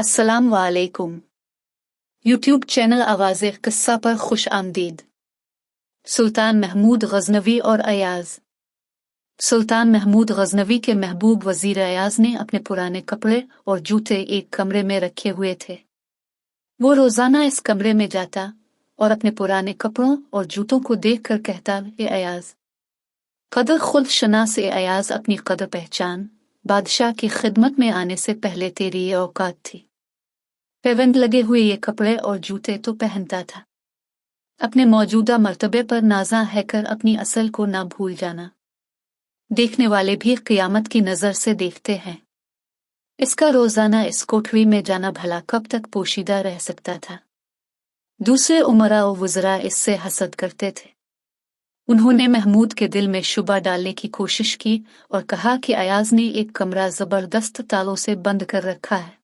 अस्सलाम वालेकुम। YouTube channel आवाज़े क़िस्सा पर खुश आमदीद। सुल्तान महमूद गज़नवी और अयाज़। सुल्तान महमूद गज़नवी के महबूब वज़ीर अयाज़ ने अपने पुराने कपड़े और जूते एक कमरे में रखे हुए थे। वो रोज़ाना इस कमरे में जाता और अपने पुराने कपड़ों और जूतों को देखकर कहता, ए अयाज़, कदर खुद शनास ए अयाज़, अपनी कदर पहचान, बादशाह की खिदमत में आने से पहले तेरी ये औकात थी। पैबंद लगे हुए ये कपड़े और जूते तो पहनता था। अपने मौजूदा मर्तबे पर नाज़ा है कर अपनी असल को ना भूल जाना। देखने वाले भी क़ियामत की नज़र से देखते हैं। इसका रोज़ाना इस कोठरी में जाना भला कब तक पोशीदा रह सकता था। दूसरे उमरा और वज़रा इससे हसद करते थे। उन्होंने महमूद के दिल में शुबा डालने की कोशिश की और कहा कि अयाज़ ने एक कमरा ज़बरदस्त तालों से बंद कर रखा है।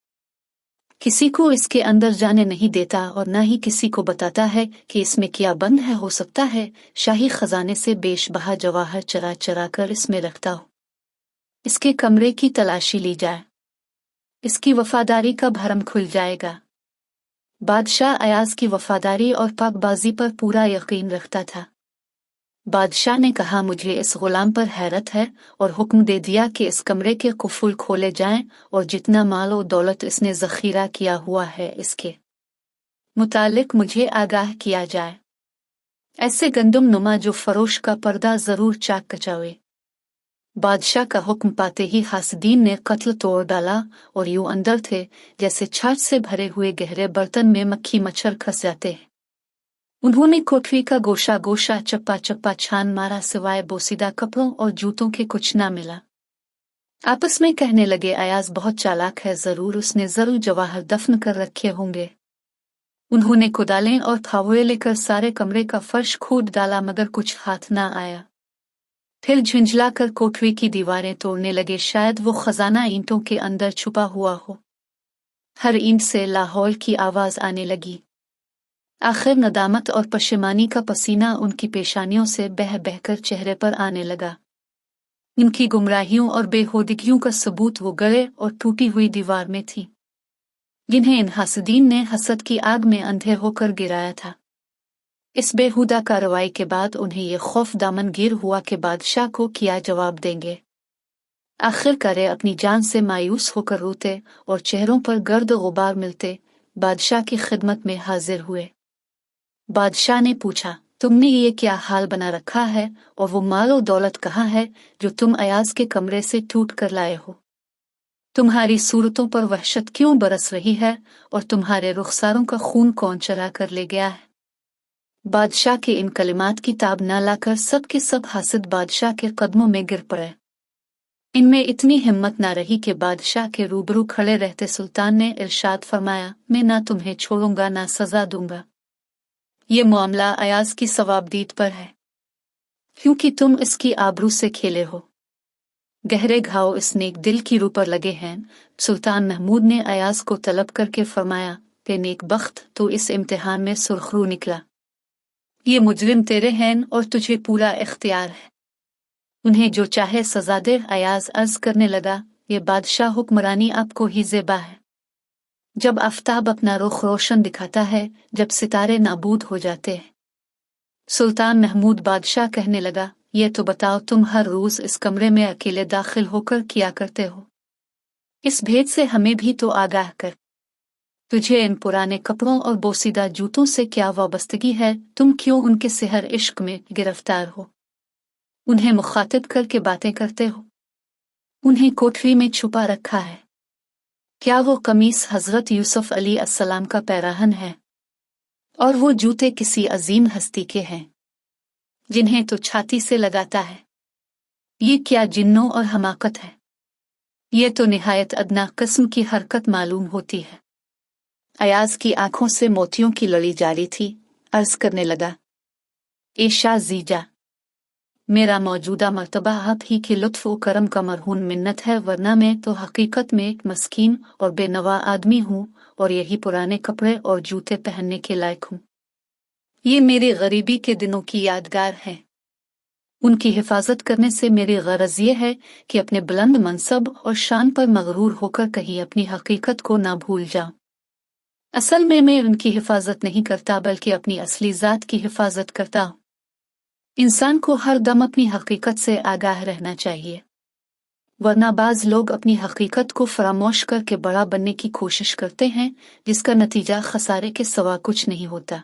किसी को इसके अंदर जाने नहीं देता और न ही किसी को बताता है कि इसमें क्या बंद है। हो सकता है शाही खजाने से बेशबहा जवाहर चरा चरा कर इसमें रखता हो। इसके कमरे की तलाशी ली जाए, इसकी वफादारी का भरम खुल जाएगा। बादशाह अयाज़ की वफादारी और पाकबाजी पर पूरा यकीन रखता था। बादशाह ने कहा, मुझे इस गुलाम पर हैरत है, और हुक्म दे दिया कि इस कमरे के कुफुल खोले जाएं और जितना माल और दौलत इसने ज़ख़ीरा किया हुआ है इसके मुतालिक मुझे आगाह किया जाए। ऐसे गंदम नुमा जो फरोश का पर्दा ज़रूर चाक कचावे। बादशाह का हुक्म पाते ही हासदीन ने कत्ल तोड़ डाला और यूं अंदर थे जैसे छाछ से भरे हुए गहरे बर्तन में मक्खी मच्छर खस जाते हैं। उन्होंने कोठरी का गोशा गोशा चप्पा चप्पा छान मारा, सिवाय बोसीदा कपड़ों और जूतों के कुछ ना मिला। आपस में कहने लगे, अयाज़ बहुत चालाक है, उसने जरूर जवाहर दफन कर रखे होंगे। उन्होंने कुदालें और फावड़े लेकर सारे कमरे का फर्श खोद डाला, मगर कुछ हाथ ना आया। फिर झुंझला कर कोठरी की दीवारें तोड़ने लगे, शायद वो खजाना ईंटों के अंदर छुपा हुआ हो। हर ईंट से लाहौल की आवाज आने लगी। आखिर नदामत और पशेमानी का पसीना उनकी पेशानियों से बह बहकर चेहरे पर आने लगा। इनकी गुमराहियों और बेहूदगियों का सबूत वो गड़े और टूटी हुई दीवार में थी, जिन्हें इन हासदीन ने हसद की आग में अंधे होकर गिराया था। इस बेहुदा कार्रवाई के बाद उन्हें ये खौफ दामन गिर हुआ कि बादशाह को क्या जवाब देंगे। आखिरकार अपनी जान से मायूस होकर रोते और चेहरों पर गर्द गुबार मिलते बादशाह की खिदमत में हाजिर हुए। बादशाह ने पूछा, तुमने ये क्या हाल बना रखा है, और वो माल और दौलत कहाँ है जो तुम अयाज़ के कमरे से टूट कर लाए हो? तुम्हारी सूरतों पर वहशत क्यों बरस रही है, और तुम्हारे रुखसारों का खून कौन चरा कर ले गया है? बादशाह के इन कलिमात की ताब न लाकर सब के सब हासिद बादशाह के कदमों में गिर पड़े। इनमें इतनी हिम्मत न रही कि बादशाह के रूबरू खड़े रहते सुल्तान ने इरशाद फरमाया, मैं ना तुम्हें छोड़ूंगा ना सजा दूंगा। ये मामला अयाज़ की सवाबदीद पर है, क्योंकि तुम इसकी आबरू से खेले हो। गहरे घाव इस नेक दिल की रूह पर लगे हैं। सुल्तान महमूद ने अयाज़ को तलब करके फरमाया कि नेक बख्त, तो इस इम्तिहान में सुरखरू निकला। ये मुजरिम तेरे हैं और तुझे पूरा इख्तियार है, उन्हें जो चाहे सजा दे। अयाज़ अर्ज करने लगा, ये बादशाह हुक्मरानी आपको ही ज़ेबा है। जब आफताब अपना रुख रोशन दिखाता है, जब सितारे नाबूद हो जाते हैं। सुल्तान महमूद बादशाह कहने लगा, ये तो बताओ, तुम हर रोज इस कमरे में अकेले दाखिल होकर किया करते हो? इस भेद से हमें भी तो आगाह कर। तुझे इन पुराने कपड़ों और बोसीदा जूतों से क्या वाबस्तगी है? तुम क्यों उनके सिहर इश्क में गिरफ्तार हो? उन्हें मुखातिब करके बातें करते हो? उन्हें कोठरी में छुपा रखा है। क्या वो कमीज हजरत यूसुफ अली अस्सलाम का पैराहन है, और वो जूते किसी अजीम हस्ती के हैं, जिन्हें तो छाती से लगाता है? ये क्या जिन्नों और हमाकत है? ये तो निहायत अदना किस्म की हरकत मालूम होती है। अयाज़ की आंखों से मोतियों की लड़ी जारी थी। अर्ज करने लगा, ए शाह जीजा, मेरा मौजूदा मर्तबा आप ही के लुत्फ़ व करम का मरहून मिन्नत है, वरना मैं तो हकीकत में एक मस्कीन और बेनवा आदमी हूँ, और यही पुराने कपड़े और जूते पहनने के लायक हूँ। ये मेरी गरीबी के दिनों की यादगार है। ان کی حفاظت کرنے سے میری غرض یہ ہے کہ اپنے بلند منصب اور شان پر مغرور ہو کر کہیں اپنی حقیقت کو نہ بھول جاؤں۔ اصل میں ان کی حفاظت نہیں کرتا بلکہ اپنی اصلی ذات کی حفاظت کرتا ہوں۔ انسان کو ہر دم اپنی حقیقت سے آگاہ رہنا چاہیے، ورنہ بعض لوگ اپنی حقیقت کو فراموش کر کے بڑا بننے کی کوشش کرتے ہیں، جس کا نتیجہ خسارے کے سوا کچھ نہیں ہوتا۔